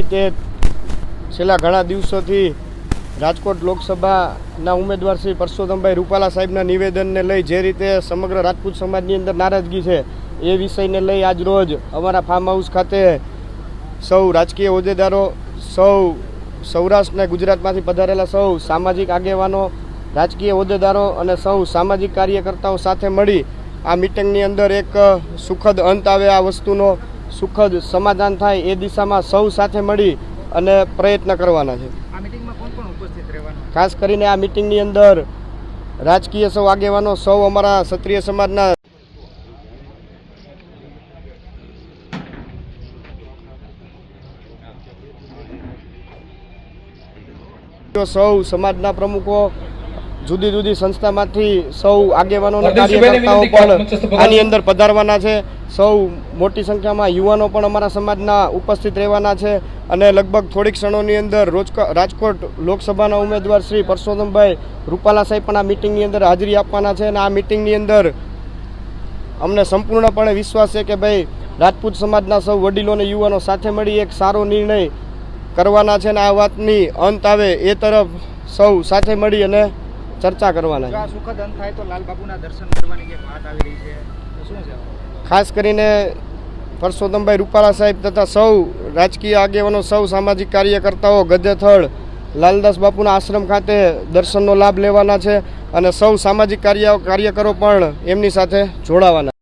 તે છેલ્લા ઘણા દિવસોથી રાજકોટ લોકસભાના ઉમેદવાર શ્રી પરસોત્તમભાઈ રૂપાલા સાહેબના નિવેદનને લઈ જે રીતે સમગ્ર રાજપૂત સમાજની અંદર નારાજગી છે એ વિષયને લઈ આજ રોજ અમારા ફાર્મ હાઉસ ખાતે સૌ રાજકીય હોદ્દેદારો, સૌ સૌરાષ્ટ્ર અને ગુજરાતમાંથી પધારેલા સૌ સામાજિક આગેવાનો, રાજકીય હોદ્દેદારો અને સૌ સામાજિક કાર્યકર્તાઓ સાથે મળી આ મિટિંગની અંદર એક સુખદ અંત આવે, આ વસ્તુનો સુખદ સમાધાન થાય એ દિશામાં સૌ સાથે મળી અને પ્રયત્ન કરવાના છે. આ મિટિંગમાં કોણ કોણ ઉપસ્થિત રહેવાનું? ખાસ કરીને આ મિટિંગની અંદર રાજકીય સૌ આગેવાનો, સૌ અમારા ક્ષત્રિય સમાજના સૌ સમાજના પ્રમુખો, જુદી જુદી સંસ્થામાંથી સૌ આગેવાનો અને કાર્યકર્તાઓ પણ આની અંદર પધારવાના છે. સૌ મોટી સંખ્યામાં યુવાનો પણ અમારા સમાજના ઉપસ્થિત રહેવાના છે અને લગભગ થોડીક ક્ષણોની અંદર રાજકોટ લોકસભાના ઉમેદવાર શ્રી પરસોત્તમભાઈ રૂપાલા સાહેબ પણ આ મિટિંગની અંદર હાજરી આપવાના છે. અને આ મિટિંગની અંદર અમને સંપૂર્ણપણે વિશ્વાસ છે કે ભાઈ રાજપૂત સમાજના સૌ વડીલો અને યુવાનો સાથે મળી એક સારો નિર્ણય કરવાના છે અને આ વાતની અંત આવે એ તરફ સૌ સાથે મળી અને ચર્ચા કરવાના છે. જો આ સુખદ અંત થાય તો લાલબાપુના દર્શન કરવાની એક વાત આવી રહી છે, તો શું છે? ખાસ કરીને પરસોત્તમભાઈ રૂપાલા સાહેબ તથા સૌ રાજકીય આગેવાનો, સૌ સામાજિક કાર્યકર્તાઓ ગધેથળ લાલદાસ બાપુના આશ્રમ ખાતે દર્શનનો લાભ લેવાના છે અને સૌ સામાજિક કાર્યકરો પણ એમની સાથે જોડાવાના.